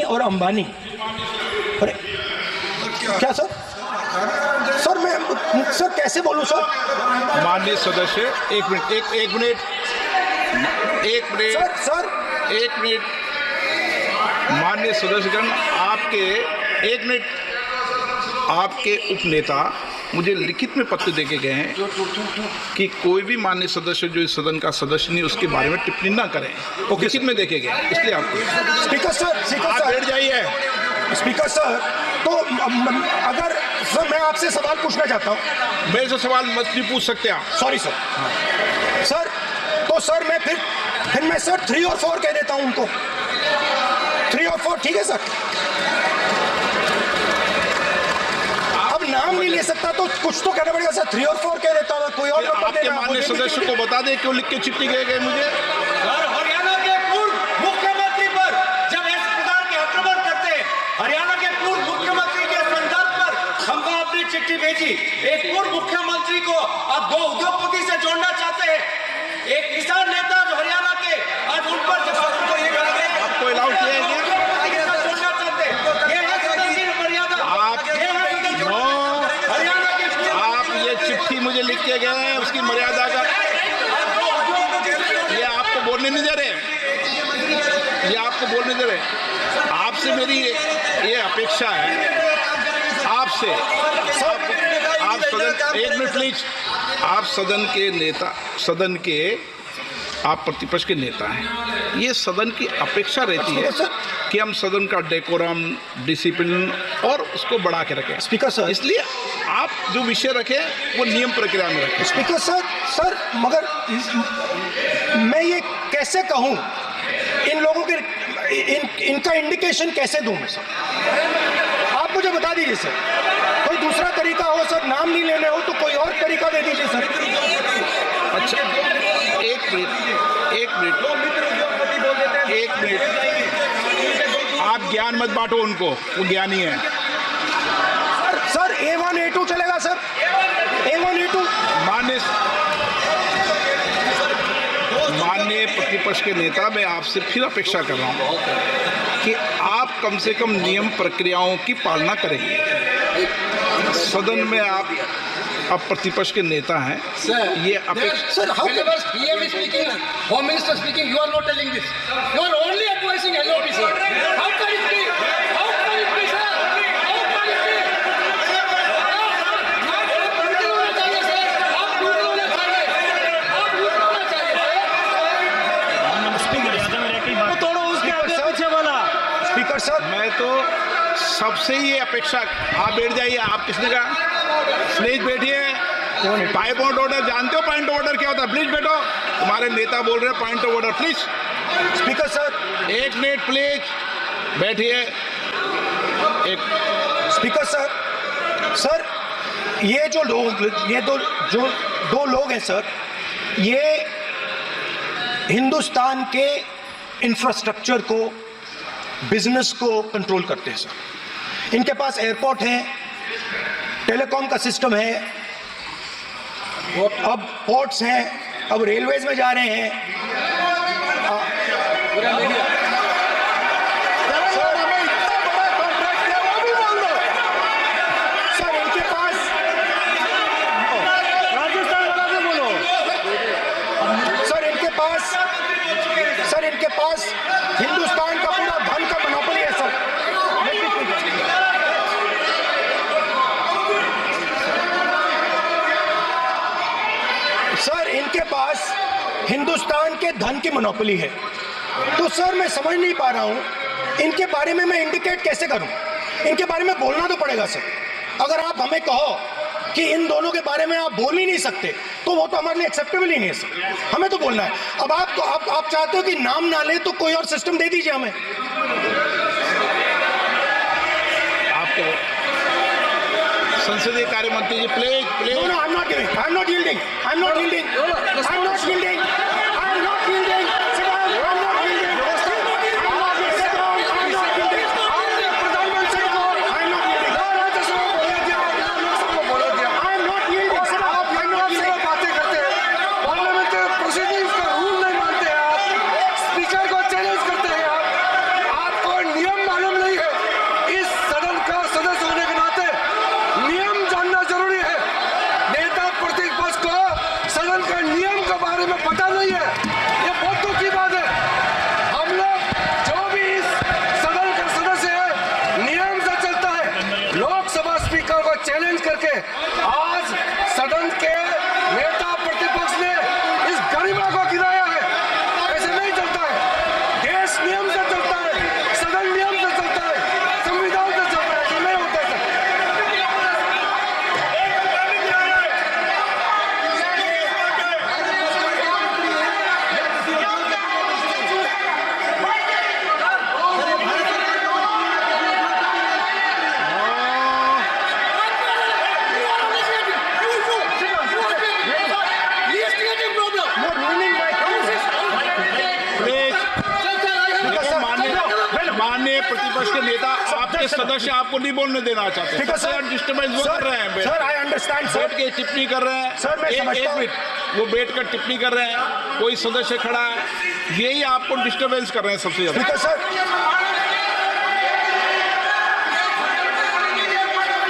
और अंबानी। अरे क्या सर? सर मैं सर कैसे बोलूं सर? माननीय सदस्य एक मिनट सर माननीय सदस्यगण, आपके उपनेता मुझे लिखित में पत्र देके गए हैं कि कोई भी माननीय सदस्य जो इस सदन का सदस्य नहीं उसके बारे में टिप्पणी ना करें। वो लिखित में देखे गए, इसलिए आपको स्पीकर सर बैठ जाइए। स्पीकर सर, तो अगर सर मैं आपसे सवाल पूछना चाहता हूँ। मेरे से सवाल मत नहीं पूछ सकते आप। Sorry sir. सर तो सर मैं फिर मैं सर 3 और 4 कह देता हूँ उनको। 3 और 4 ठीक है सर? अब नाम नहीं ले सकता तो कुछ तो कहना पड़ेगा सर। 3 और 4 कह देता हूँ, कोई और नंबर आपके माननीय सदस्य को बता दें क्यों लिख के चिट्ठी गए मुझे। हरियाणा के पूर्व मुख्यमंत्री पर जब इस प्रकार के आक्रमण करते हैं, हरियाणा के पूर्व मुख्यमंत्री के संदर्भ पर हमको अपनी चिट्ठी भेजी। एक पूर्व मुख्यमंत्री को अब 2 उद्योगपति से जोड़ना चाहते हैं, एक किसान नेता जो हरियाणा के, आज उन पर जब आपको अलाउ किया है जोड़ना चाहते हैं, ये है सदन की मर्यादा। आप ये चिट्ठी मुझे लिख के गए हैं, उसकी मर्यादा का ये आपको बोलने नहीं दे रहे, आपसे मेरी ये अपेक्षा है आपसे। आप सदन, एक मिनट प्लीज। आप सदन के आप प्रतिपक्ष के नेता हैं। ये सदन की अपेक्षा रहती है कि हम सदन का डेकोरम, डिसिप्लिन और उसको बढ़ा के रखें। स्पीकर सर, इसलिए आप जो विषय रखें वो नियम प्रक्रिया में रखें। स्पीकर सर मगर मैं ये कैसे कहूँ इन लोगों के इनका इंडिकेशन कैसे दूं मैं सर? आप मुझे बता दीजिए सर, कोई दूसरा तरीका हो सर, नाम नहीं लेने हो तो कोई और तरीका दे दीजिए सर। अच्छा एक मिनट आप ज्ञान मत बांटो उनको, वो ज्ञानी है। सर A1 A2 चलेगा सर? A1 A2 माननीय प्रतिपक्ष के नेता, मैं आपसे फिर अपेक्षा कर रहा हूँ कि आप कम से कम नियम प्रक्रियाओं की पालना करेंगे। सदन में आप प्रतिपक्ष के नेता हैं। ये अपेक्षा sir, PM is speaking, Home Minister speaking, you are not telling this. You are only advising LOP, sir. How can it be? How can it be, sir? How can it be? Speaker sir, मैं तो सबसे ये अपेक्षा, आप बैठ जाइए। आप किसने कहा? प्लीज बैठिए। पॉइंट ऑफ ऑर्डर जानते हो? पॉइंट ऑफ ऑर्डर क्या होता है? प्लीज बैठो। तुम्हारे नेता बोल रहे हैं point of order, please. Speaker sir, एक मिनट प्लीज बैठिए। स्पीकर सर, ये जो दो लोग हैं सर, ये हिंदुस्तान के इंफ्रास्ट्रक्चर को, बिजनेस को कंट्रोल करते हैं सर। इनके पास एयरपोर्ट है, टेलीकॉम का सिस्टम है, अब पोर्ट्स हैं, अब रेलवेज में जा रहे हैं। सर इनके पास हिंदुस्तान का पूरा धन का मोनोपोली है सर। सर इनके पास हिंदुस्तान के धन की मोनोपोली है। तो सर मैं समझ नहीं पा रहा हूं इनके बारे में मैं इंडिकेट कैसे करूं? इनके बारे में बोलना तो पड़ेगा सर। अगर आप हमें कहो कि इन दोनों के बारे में आप बोल ही नहीं सकते तो वो तो हमारे लिए एक्सेप्टेबल ही नहीं है सर। हमें तो बोलना है। अब आप चाहते हो कि नाम ना ले तो कोई और सिस्टम दे दीजिए हमें। आपको संसदीय कार्य मंत्री जी please No, I'm not giving. I'm not yielding. I'm not yielding. I'm not yielding. I'm not yielding. Sit down. I'm not yielding. I'm not yielding. Sit down. I'm not yielding. प्रधानमंत्री को I'm not yielding. I'm not yielding. Sit down. I'm not yielding. बातें करते हैं, parliamentary proceedings का rule नहीं मानते हैं आप, स्पीकर को चैलेंज करते हैं आपको नियम मालूम चैलेंज करके आज सदन के नेता प्रतिपक्ष ने इस गरिमा को गिराया है। ऐसे नहीं चलता है। देश नियम से चलता है, सदन नियम से चलता है, संविधान से चलता है। ऐसे नहीं होता है। माननीय प्रतिपक्ष के नेता आपके सदस्य आपको नहीं बोलने देना चाहते। ठीक है सर, डिस्टर्बेंस कर रहे हैं। सर आई अंडरस्टैंड सर, बैठ के टिप्पणी कर रहे हैं। सर, मैं समझता एक हूं। मिनट, वो बैठ कर टिप्पणी कर रहे हैं, कोई सदस्य खड़ा है, यही आपको डिस्टर्बेंस कर रहे हैं सबसे ज्यादा। ठीक है सर,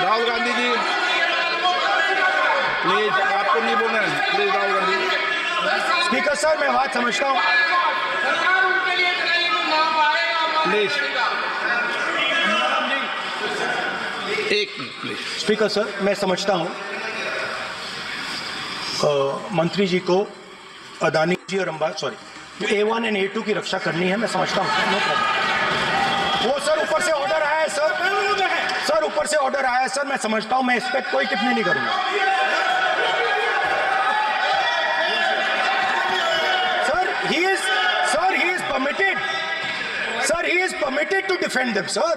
राहुल गांधी जी प्लीज, आपको नहीं बोलना है, please Rahul Gandhi speaker sir मैं बात समझता हूँ। प्लीज, एक मिनट प्लीज। स्पीकर सर मैं समझता हूँ मंत्री जी को अदानी जी और अंबानी A1 और A2 की रक्षा करनी है, मैं समझता हूँ। No problem. वो सर ऊपर से ऑर्डर आया है सर ऊपर से ऑर्डर आया है सर, मैं समझता हूँ, मैं इस पर कोई टिप्पणी नहीं करूंगा। Sir he is permitted. Sir, he is permitted to defend them, sir.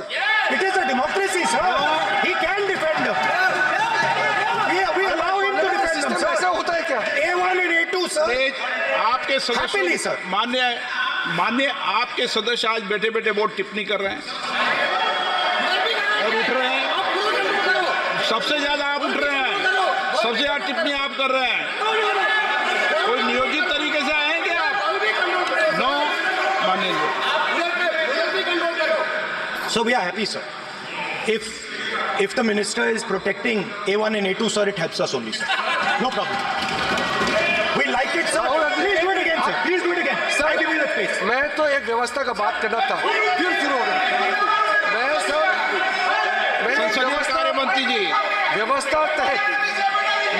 It is a democracy, sir. He can defend them. We allow him to defend them, ऐसा sir. होता है क्या? A1 और A2, sir. प्लीज, आपके Happily, सदस्य sir. मान्य आपके सदस्य आज बैठे बैठे बहुत टिप्पणी कर रहे हैं और उठ रहे हैं। सबसे ज्यादा आप उठ रहे हैं, सबसे ज्यादा टिप्पणी आप कर रहे हैं। कोई नियोजित तरीके से आएंगे आप? नो, मानिए। So we are happy, sir. If the minister is protecting A1 and A2, sir, it helps us only, sir. No problem. We like it, sir. Please do it again, sir. Please do it again. Sir, I give you the space. मैं तो एक व्यवस्था का बात करना था, फिर शुरू हो गया। मैं संसदीय कार्य मंत्री जी, व्यवस्था तहत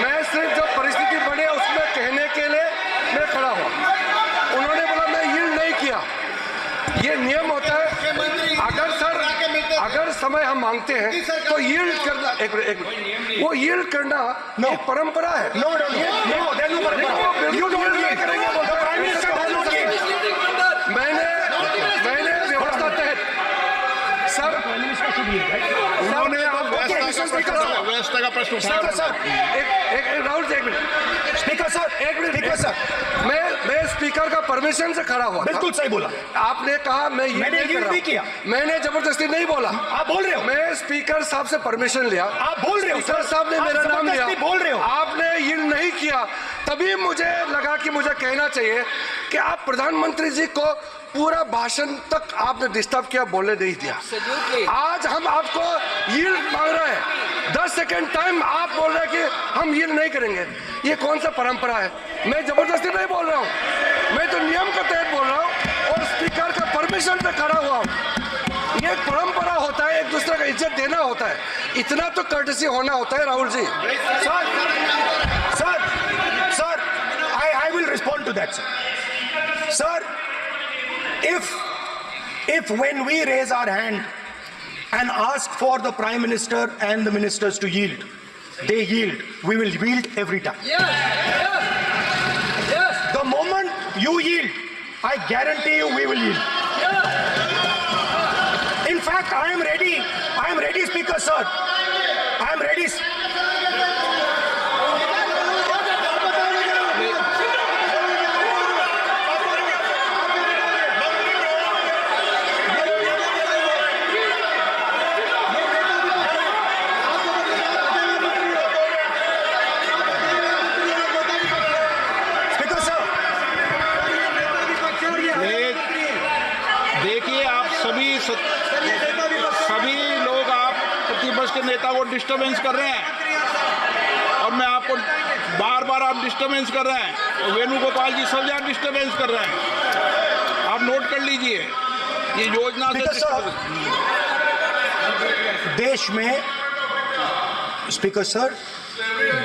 मैं सिर्फ जो परिस्थिति बने उसमें कहने के लिए मैं खड़ा हुआ। उन्होंने बोला मैं यील्ड नहीं किया। ये नियम होता है। अगर समय हम मांगते हैं तो यील्ड करना, एक मिनट, वो यील्ड करना एक परंपरा है। No, there's no problem. You don't need it. The Prime Minister does not need it. मैंने व्यवस्था तहत सर उन्होंने व्यवस्था का प्रश्न उठाया। सर एक राहुल जी, एक मिनट स्पीकर सर मैं स्पीकर का परमिशन से खड़ा हुआ। बिल्कुल सही बोला आपने कहा मैंने यील्ड नहीं किया। मैंने जबरदस्ती नहीं बोला। आप बोल रहे हो। मैं स्पीकर साहब से परमिशन लिया। आप बोल रहे हो। स्पीकर साहब ने मेरा नाम लिया। बोल रहे हो। आपने यील्ड नहीं किया, तभी मुझे लगा कि मुझे कहना चाहिए कि आप प्रधानमंत्री जी को पूरा भाषण तक आपने डिस्टर्ब किया, बोलने नहीं दिया। आज हम आपको यील्ड मांग रहे हैं, 10 सेकेंड टाइम आप बोल रहे हैं कि हम यील्ड नहीं करेंगे। ये कौन सा परंपरा है? मैं जबरदस्ती नहीं बोल रहा हूँ, मैं तो नियम के तहत बोल रहा हूँ और स्पीकर का परमिशन से खड़ा हुआ हूँ। ये परंपरा होता है, एक दूसरे का इज्जत देना होता है, इतना तो कर्टसी होना होता है। Rahul ji, sir I will respond to that, sir. Sir, if when we raise our hand and ask for the Prime Minister and the ministers to yield, they yield, we will yield every time. The moment you yield, I guarantee you we will yield. In fact, I am ready, Speaker, sir. I am ready. सभी लोग आप प्रतिपक्ष के नेता को disturbance कर रहे हैं और मैं आपको बार बार आप डिस्टर्बेंस कर रहे हैं और वेणुगोपाल जी सब जगह डिस्टर्बेंस कर रहे हैं। आप नोट कर लीजिए, ये योजना से देश में स्पीकर सर,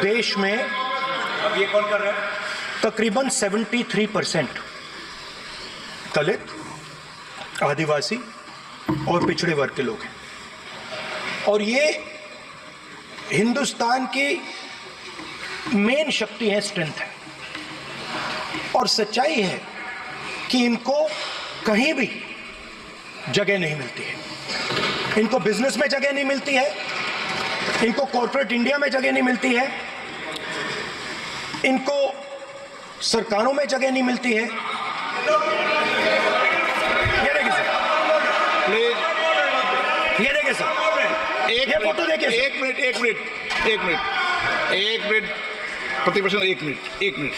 देश में अब ये कौन कर रहा है? तकरीबन 73% दलित, आदिवासी और पिछड़े वर्ग के लोग हैं, और ये हिंदुस्तान की मेन शक्ति है, स्ट्रेंथ है। और सच्चाई है कि इनको कहीं भी जगह नहीं मिलती है। इनको बिजनेस में जगह नहीं मिलती है, इनको कॉर्पोरेट इंडिया में जगह नहीं मिलती है, इनको सरकारों में जगह नहीं मिलती है। ये देखिए सर, प्लीज ये देखिए सर, ये फोटो देखिए सर। एक मिनट प्रतिपक्ष, एक मिनट।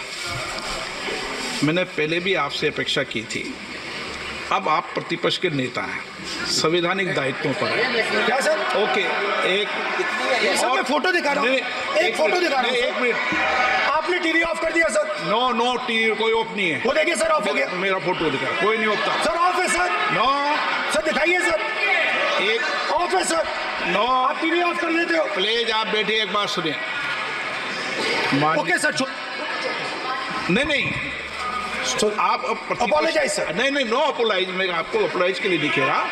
मैंने पहले भी आपसे अपेक्षा की थी, अब आप प्रतिपक्ष के नेता हैं, संवैधानिक दायित्वों पर है। क्या सर? ओके, एक सर मैं फोटो दिखा रहा हूँ, एक फोटो दिखा रहा हूँ। एक मिनट, आपने टीवी ऑफ कर दिया सर। नो टीवी कोई ऑफ नहीं है। वो देखिए सर, ऑफ हो गया। मेरा फोटो दिखा, कोई नहीं होता सर ऑफ है सर। नो सर दिखाइए सर, एक ऑफ है सर। नो आप टीवी ऑफ कर लेते हो। प्लीज आप बैठिए, एक बात सुनिए। ओके सर, नहीं आप Apologize, sir. नहीं नो अपोलाइज, मैं आपको अपोलाइज के लिए दिखेगा।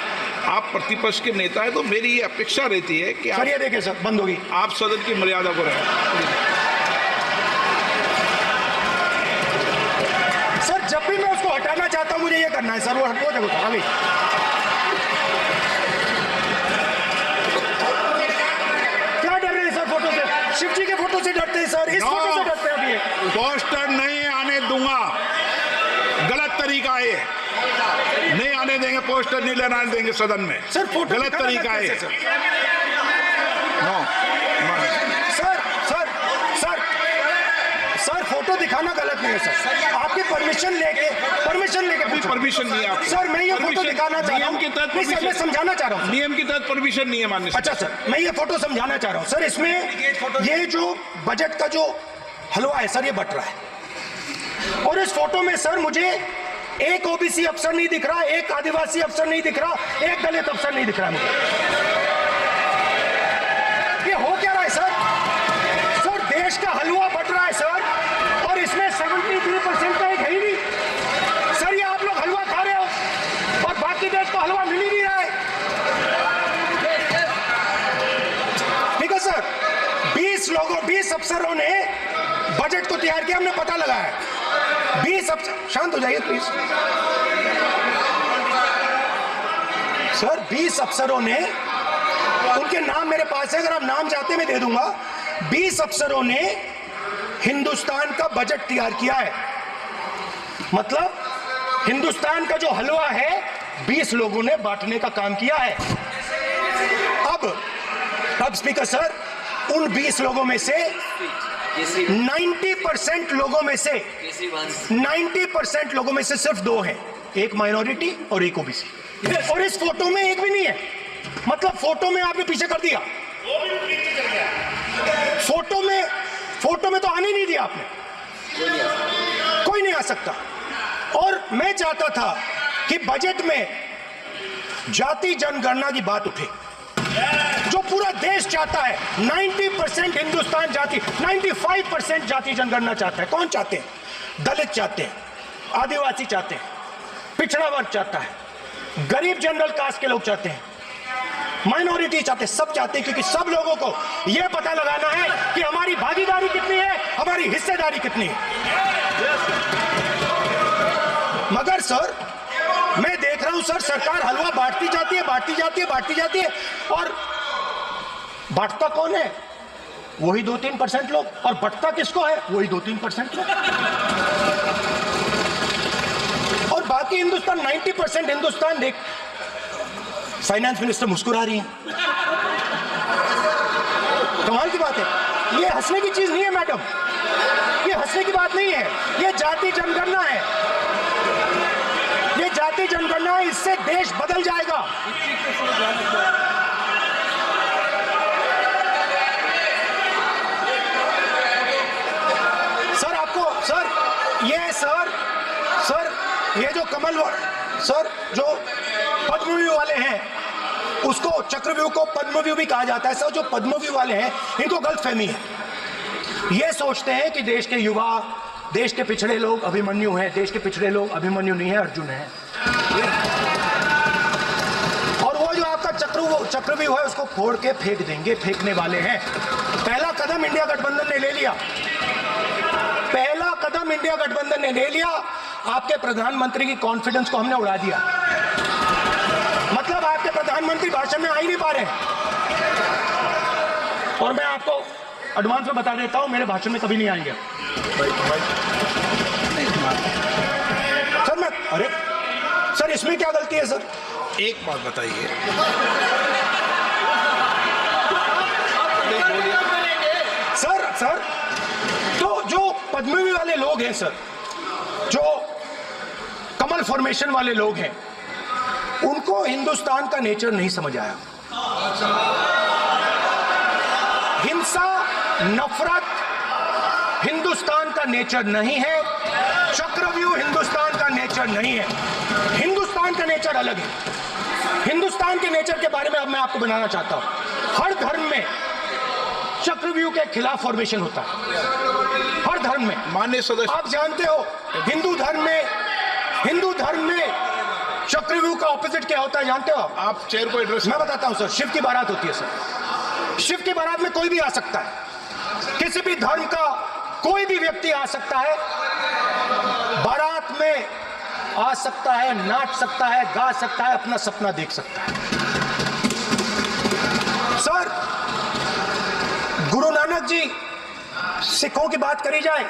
आप प्रतिपक्ष के नेता है तो मेरी ये अपेक्षा रहती है कि सर ये देखिए सर, बंद होगी। आप सदन की मर्यादा को रखें। सर जब भी मैं उसको हटाना चाहता हूं मुझे ये करना है सर, वो हटो देखो आगे। क्या डर रहे हैं सर फोटो से? शिव जी के फोटो से डरते हैं सर, इस फोटो से डरते हैं। अभी ये पोस्टर नहीं आने दूंगा, गलत तरीका है, नहीं आने देंगे, पोस्टर नहीं लेना देंगे सदन में। सर फोटो गलत तरीका है। नो सर फोटो दिखाना गलत नहीं है सर। आपकी परमिशन लेके पूछो। परमिशन नहीं है आपको। सर मैं ये फोटो दिखाना चाह रहा हूँ, नियम के तहत नहीं सर मैं समझाना चाह रहा हूँ। नियम के तहत परमिशन नहीं है माननीय। अच्छा सर, मैं ये फोटो समझाना चाह रहा हूँ सर। इसमें ये जो बजट का जो हलवा है सर, ये बट रहा है, और इस फोटो में सर मुझे एक ओबीसी अफसर नहीं दिख रहा, एक आदिवासी अफसर नहीं दिख रहा, एक दलित अफसर नहीं दिख रहा मुझे। ये हो क्या रहा है सर? सर देश का हलवा बट रहा है सर, और इसमें 73% का एक है ही नहीं सर। ये आप लोग हलवा खा रहे हो और बाकी देश को हलवा मिल ही नहीं रहा है। ठीक है सर, 20 अफसरों ने बजट को तैयार किया, हमने पता लगाया। 20 अफसर, शांत हो जाइए प्लीज सर। 20 अफसरों ने, उनके नाम मेरे पास है, अगर आप नाम चाहते मैं दे दूंगा। 20 अफसरों ने हिंदुस्तान का बजट तैयार किया है। मतलब हिंदुस्तान का जो हलवा है 20 लोगों ने बांटने का काम किया है। अब स्पीकर सर, उन 20 लोगों में से 90% लोगों में से 90% लोगों में से सिर्फ 2 हैं, एक माइनॉरिटी और एक ओबीसी। और इस फोटो में एक भी नहीं है। मतलब फोटो में आपने पीछे कर दिया, फोटो में तो आने नहीं दिया आपने, कोई नहीं आ सकता। और मैं चाहता था कि बजट में जाति जनगणना की बात उठे, जो पूरा देश चाहता है। 90% हिंदुस्तान जाति, 95% जाति जनगणना चाहता है। कौन चाहते हैं? दलित चाहते हैं, आदिवासी चाहते हैं, पिछड़ा वर्ग चाहता है, गरीब जनरल कास्ट के लोग चाहते हैं, माइनॉरिटी चाहते हैं, सब चाहते हैं, क्योंकि सब लोगों को यह पता लगाना है कि हमारी भागीदारी कितनी है, हमारी हिस्सेदारी कितनी है। मगर सर मैं देख रहा हूं सर, सरकार हलवा बांटती जाती है, और बांटता कौन है? वही 2-3% लोग, और बंटता किसको है? वही 2-3% लोग। और बाकी हिंदुस्तान, 90% हिंदुस्तान देख। फाइनेंस मिनिस्टर मुस्कुरा रही है, कमाल की बात है। ये हंसने की चीज नहीं है मैडम, ये हंसने की बात नहीं है, ये जाति जनगणना है, ये जाति जनगणना है। इससे देश बदल जाएगा। सर आपको सर ये जो कमल सर जो पद्मश्री वाले हैं उसको चक्रव्यूह को पद्मव्यूह भी कहा जाता है। सर, जो पद्मव्यूह वाले हैं इनको गलतफहमी है। ये सोचते हैं कि देश के युवा, देश के पिछड़े लोग अभिमन्यु हैं। देश के पिछड़े लोग अभिमन्यु नहीं है, अर्जुन है। और वो जो आपका चक्रव्यूह है उसको फोड़ के फेंक देंगे, फेंकने वाले हैं। पहला कदम इंडिया गठबंधन ने ले लिया, पहला कदम इंडिया गठबंधन ने ले लिया। आपके प्रधानमंत्री की कॉन्फिडेंस को हमने उड़ा दिया। मतलब आपके प्रधानमंत्री भाषण में आ ही नहीं पा रहे। और मैं आपको एडवांस में बता देता हूं, मेरे भाषण में कभी नहीं आएंगे सर। अरे सर, इसमें क्या गलती है सर? एक बात बताइए, सर तो जो पद्मव्यूह वाले लोग हैं सर, जो कमल फॉर्मेशन वाले लोग हैं, उनको हिंदुस्तान का नेचर नहीं समझ आया। हिंसा, नफरत हिंदुस्तान का नेचर नहीं है। चक्रव्यूह हिंदुस्तान का नेचर नहीं है। हिंदुस्तान का नेचर अलग है। हिंदुस्तान के नेचर के बारे में अब मैं आपको बनाना चाहता हूं। हर धर्म में चक्रव्यूह के खिलाफ फॉर्मेशन होता है, हर धर्म में। माननीय सदस्य, आप जानते हो हिंदू धर्म में चक्रव्यूह का ऑपोजिट क्या होता है, जानते हो आप चेयर को एड्रेस। मैं बताता हूं सर। शिव की बारात होती है सर। शिव की बारात में कोई भी आ सकता है, किसी भी धर्म का कोई भी व्यक्ति आ सकता है, बारात में आ सकता है, नाच सकता है, गा सकता है, अपना सपना देख सकता है। सर, गुरु नानक जी, सिखों की बात करी जाए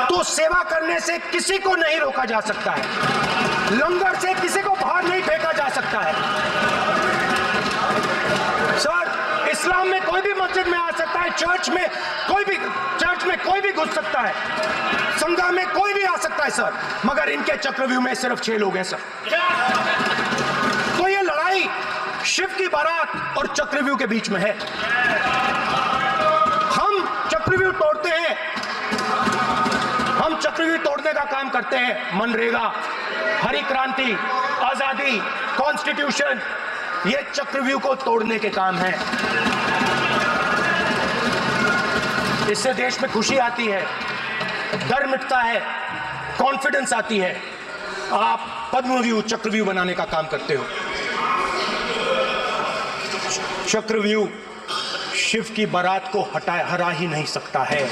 तो सेवा करने से किसी को नहीं रोका जा सकता है, लंगर से किसी को बाहर नहीं फेंका जा सकता है। सर, इस्लाम में कोई भी मस्जिद में आ सकता है, चर्च में कोई भी घुस सकता है, संगम में कोई भी आ सकता है सर, मगर इनके चक्रव्यूह में सिर्फ 6 लोग हैं सर। तो ये लड़ाई शिव की बारात और चक्रव्यूह के बीच में है। हम चक्रव्यूह तोड़ते हैं, हम चक्रव्यूह तोड़ने का काम करते हैं। मनरेगा, हरी क्रांति, आजादी, कॉन्स्टिट्यूशन, ये चक्रव्यूह को तोड़ने के काम है। इससे देश में खुशी आती है, डर मिटता है, कॉन्फिडेंस आती है। आप पद्मव्यूह चक्रव्यूह बनाने का काम करते हो। चक्रव्यूह शिव की बारात को हरा ही नहीं सकता है।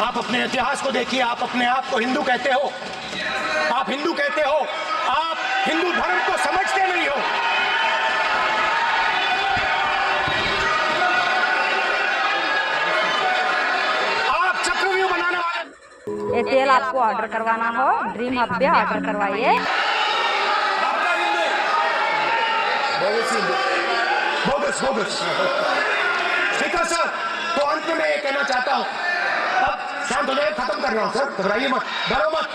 आप अपने इतिहास को देखिए, आप अपने आप को हिंदू कहते हो, आप हिंदू कहते हो, आप हिंदू धर्म को समझते नहीं हो। आप चक्रव्यूह बनाने वाले। ये तेल आपको ऑर्डर करवाना हो, ड्रीम हब पे ऑर्डर करवाइए। बोगस। ठीक है सर, तो अंत में मैं ये कहना चाहता हूं, अब शांत हो जाए, खत्म कर रहा हूं सर, घबराइए मत, डरो मत।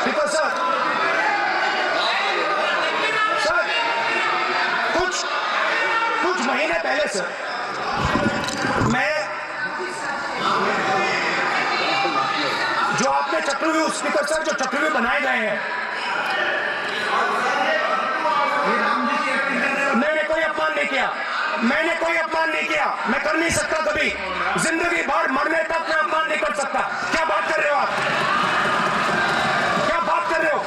ठीक है सर, कुछ महीने पहले सर, मैं जो आपने चक्रव्यूह, स्पीकर सर, जो चक्रव्यूह बनाए गए हैं, मैंने कोई अपमान नहीं किया, मैं कर नहीं सकता कभी, जिंदगी भर मरने तक मैं अपमान नहीं कर सकता। क्या बात कर रहे हो आप, क्या बात कर रहे हो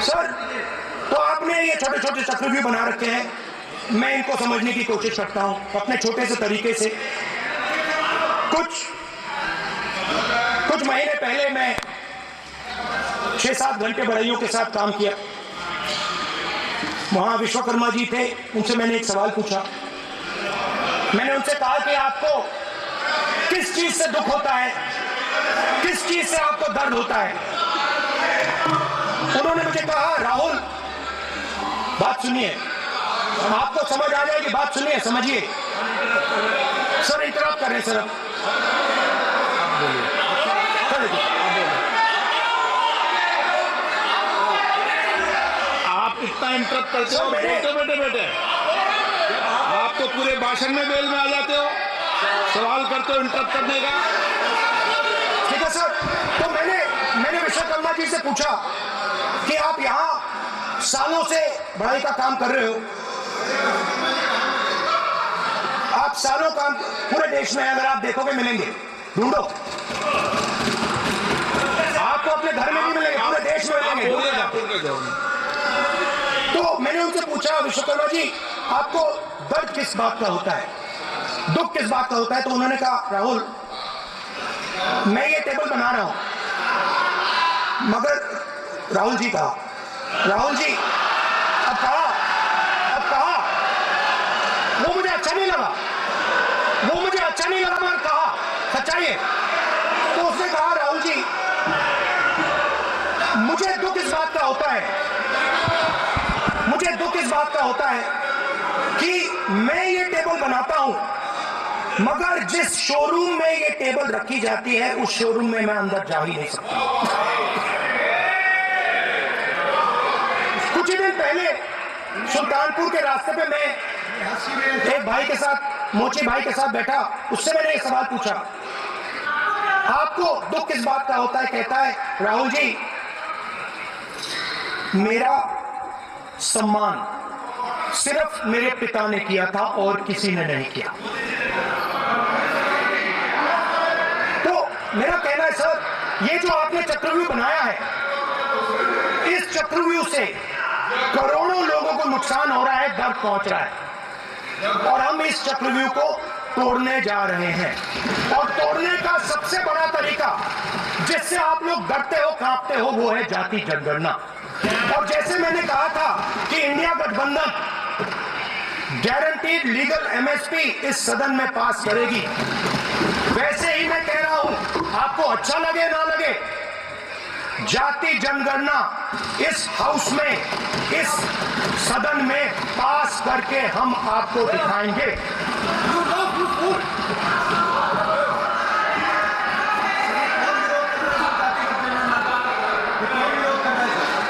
सर? तो आपने ये छोटे छोटे चक्रव्यूह बना रखे हैं, मैं इनको समझने की कोशिश करता हूं अपने छोटे से तरीके से। कुछ महीने पहले मैं 6-7 घंटे बढ़इयों के साथ काम किया। वहां विश्वकर्मा जी थे, उनसे मैंने एक सवाल पूछा। मैंने उनसे कहा कि आपको किस चीज से दुख होता है, किस चीज से आपको दर्द होता है? उन्होंने मुझे कहा, राहुल बात सुनिए, आपको समझ आ जाएगी, बात सुनिए, समझिए। सर इंटरप्ट कर रहे सर, आप इतना इंटरप्ट करते हो, बैठे आप तो पूरे भाषण में बेल में आ जाते हो, सवाल करते हो इंटरप्ट करने का। ठीक है सर, मैंने विश्वकर्मा जी से पूछा कि आप यहाँ सालों से बढ़ाई का काम कर रहे हो, आप सालों काम पूरे देश में अगर आप देखोगे मिलेंगे, ढूंढो, आपको अपने घर में नहीं मिलेंगे, पूरे देश में मिलेंगे। तो मैंने उनसे पूछा विश्वकर्मा जी आपको दर्द किस बात का होता है, दुख किस बात का होता है? तो उन्होंने कहा राहुल मैं ये टेबल बना रहा हूं, मगर राहुल जी कहा, राहुल जी अब कहा वो मुझे अच्छा नहीं लगा, मगर कहा सच्चाई है। तो उसने कहा राहुल जी मुझे दुख इस बात का होता है कि मैं ये टेबल बनाता हूं, मगर जिस शोरूम में ये टेबल रखी जाती है उस शोरूम में मैं अंदर जा ही नहीं सकता। कुछ ही दिन पहले सुल्तानपुर के रास्ते पे मैं एक भाई के साथ, मोची भाई के साथ बैठा, उससे मैंने एक सवाल पूछा आपको दुख किस बात का होता है? कहता है राहुल जी मेरा सम्मान सिर्फ मेरे पिता ने किया था और किसी ने नहीं किया। तो मेरा कहना है सर ये जो आपने चक्रव्यूह बनाया है, इस चक्रव्यूह से करोड़ों लोगों को नुकसान हो रहा है, दर्द पहुंच रहा है, और हम इस चक्रव्यूह को तोड़ने जा रहे हैं। और तोड़ने का सबसे बड़ा तरीका जिससे आप लोग डरते हो, कांपते हो, वो है जाति जनगणना। और जैसे मैंने कहा था कि इंडिया गठबंधन गारंटीड लीगल एमएसपी इस सदन में पास करेगी, वैसे ही मैं कह रहा हूं, आपको अच्छा लगे ना लगे, जाति जनगणना इस हाउस में, इस सदन में पास करके हम आपको दिखाएंगे।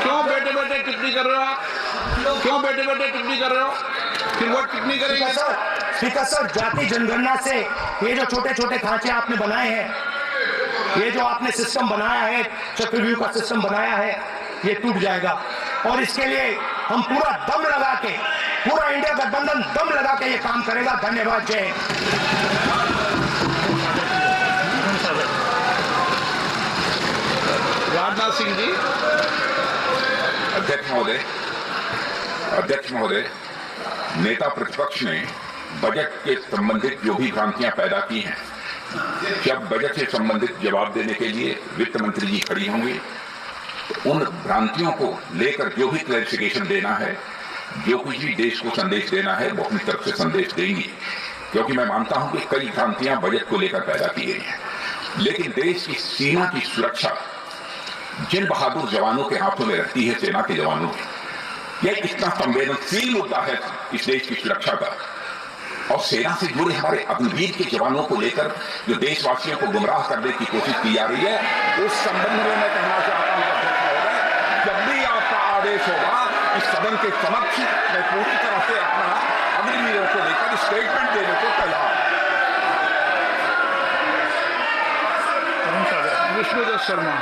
क्यों बैठे बैठे टिप्पणी कर रहे हो आप? क्यों बैठे बैठे टिप्पणी कर रहे हो? फिर वो टिप्पणी करेंगे। स्पीकर सर जाति जनगणना से ये जो छोटे छोटे खांचे आपने बनाए हैं, ये जो आपने सिस्टम बनाया है, चक्रव्यूह का सिस्टम बनाया है, ये टूट जाएगा। और इसके लिए हम पूरा दम लगा के, पूरा इंडिया गठबंधन दम लगा के ये काम करेगा। धन्यवाद। जय राजनाथ सिंह जी। अध्यक्ष महोदय, नेता प्रतिपक्ष ने बजट के संबंधित जो भी भ्रांतियां पैदा की हैं, जब बजट से संबंधित जवाब देने के लिए वित्त मंत्री जी खड़ी होंगी तो उन भ्रांतियों को लेकर जो भी क्लैरिफिकेशन देना है, जो कुछ भी देश को संदेश देना है, वो अपनी तरफ से संदेश देंगी। क्योंकि मैं मानता हूं कि कई भ्रांतियां बजट को लेकर पैदा की गई हैं, लेकिन देश की सीमा की सुरक्षा जिन बहादुर जवानों के हाथों में रहती है, सेना के जवानों की, यह इतना संवेदनशील मुद्दा है इस देश की सुरक्षा का, और सेना से जुड़े हमारे अग्निवीर के जवानों को लेकर जो देशवासियों को गुमराह करने की कोशिश की जा रही है, उस संबंध में मैं कहना चाहता हूं जब भी आपका आदेश होगा इस सदन के समक्ष मैं पूरी तरह से अपना अग्निवीरों को लेकर स्टेटमेंट देने को तैयार हूं। विष्णुदत्त शर्मा।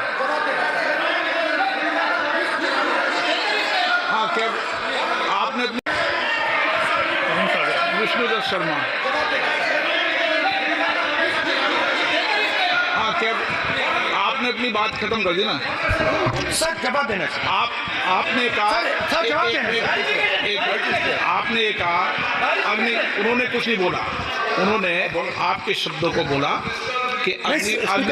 हाँ, क्या आपने विष्णुदत्त शर्मा। हाँ, क्या आपने अपनी बात खत्म कर दी ना? सर जवाब देना। आपने कहा सर जवाब देना। आपने कहा उन्होंने कुछ नहीं बोला, उन्होंने आपके शब्दों को बोला कि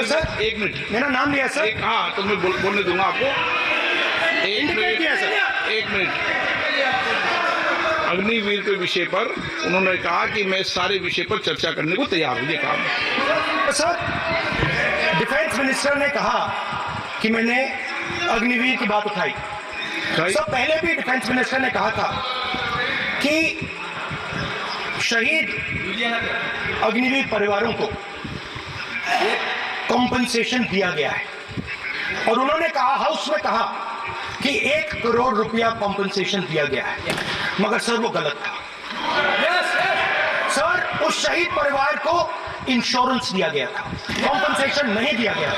सर एक मिनट, मेरा नाम लिया सर। हाँ तो मैं बोलने दूंगा आपको। एक मिनट। अग्निवीर के विषय पर उन्होंने कहा कि मैं सारे विषय पर चर्चा करने को तैयार हूं। ये कहा सर, डिफेंस मिनिस्टर ने कहा कि मैंने अग्निवीर की बात उठाई। सब पहले भी डिफेंस मिनिस्टर ने कहा था कि शहीद अग्निवीर परिवारों को कॉम्पनसेशन दिया गया है, और उन्होंने कहा, हाउस में कहा कि 1 करोड़ रुपया कॉम्पनसेशन दिया गया है, मगर सर वो गलत था। सर उस शहीद परिवार को इंश्योरेंस दिया गया था, कॉम्पनसेशन नहीं दिया गया।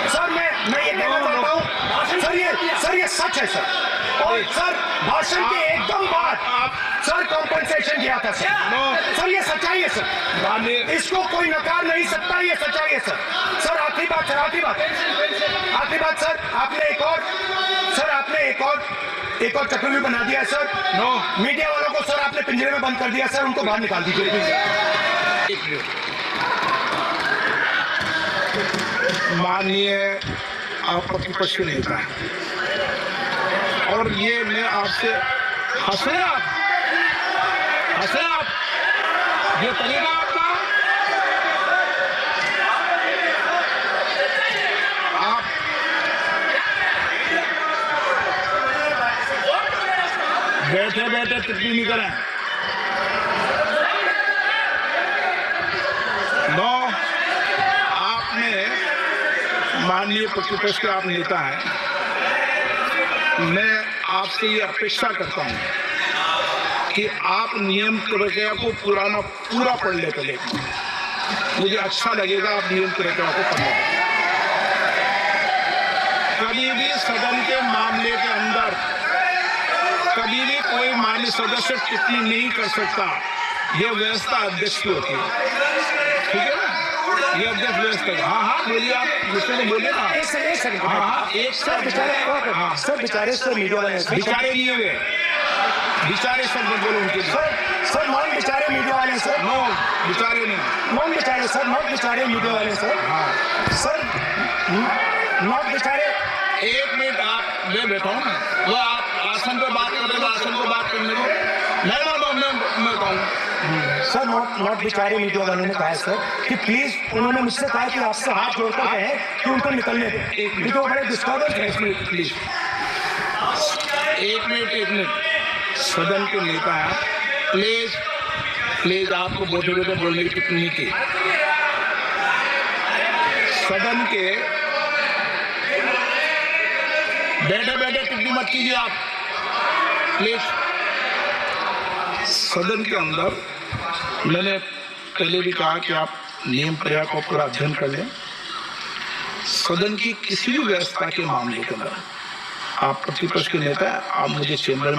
सर मैं मैं ये कहना चाहता हूँ सर ये सच है सर। और सर भाषण के एकदम बाद सर कॉम्पनसेशन दिया था सर ये सच्चाई है सर, इसको कोई नकार नहीं सकता, ये सच्चाई है सर। आखिरी बात सर, आपने एक और चक्रव्यूह बना दिया सर। मीडिया वालों को सर आपने पिंजरे में बंद कर दिया सर, उनको बाहर निकाल दीजिए। माननीय आप प्रतिपक्ष के नेता हैं और ये मैं आपसे हंसे आप ये तरीका आपका, आप बैठे टिप्पणी नहीं करें। आपने माननीय प्रतिपक्ष के आप नेता हैं, मैं आपसे ये अपेक्षा करता हूं कि आप नियम प्रक्रिया को पूरा पढ़ ले पहले। मुझे अच्छा लगेगा आप नियम प्रक्रिया को पढ़ लें। कभी भी सदन के मामले के अंदर कभी भी कोई माननीय सदस्य टिप्पणी नहीं कर सकता, यह व्यवस्था अध्यक्ष की होती है, ठीक है ना? ये अध्यक्ष व्यवस्था। हाँ बोलिए, आप दूसरे को बोलिए ना। सर मीडिया वाले बिचारे नहीं है वे, बिचारे सब बोलो उनके लिए। सर नॉन बिचारे मीडिया वाले सर, नो बिचारे नहीं, नॉन बिचारे सर, नॉट बिचारे मीडिया वाले सर। हाँ सर नॉट बिचारे। एक मिनट आप मैं बैठा हूँ ना, वो आप आसन पे बात कर रहे हो, आसन पे बात करने को मैं कहूँ सर नॉट बिचारे मीडिया वालों ने कहा है सर कि प्लीज, उन्होंने मुझसे कहा कि आपसे हाथ जोड़कर कहें कि उनको निकलने दें, क्योंकि वो बड़े डिस्टर्बेंस है। प्लीज एक मिनट सदन के नेता हैं, प्लीज आपको बैठे बोलने की टिप्पणी की। सदन के बैठे टिप्पणी मत कीजिए आप, प्लीज। सदन के अंदर मैंने पहले भी कहा कि आप नियम प्रक्रिया को पूरा अध्ययन कर लें। सदन की किसी भी व्यवस्था के मामले के अंदर आप प्रतिपक्ष के नेता, आप मुझे चेंबर में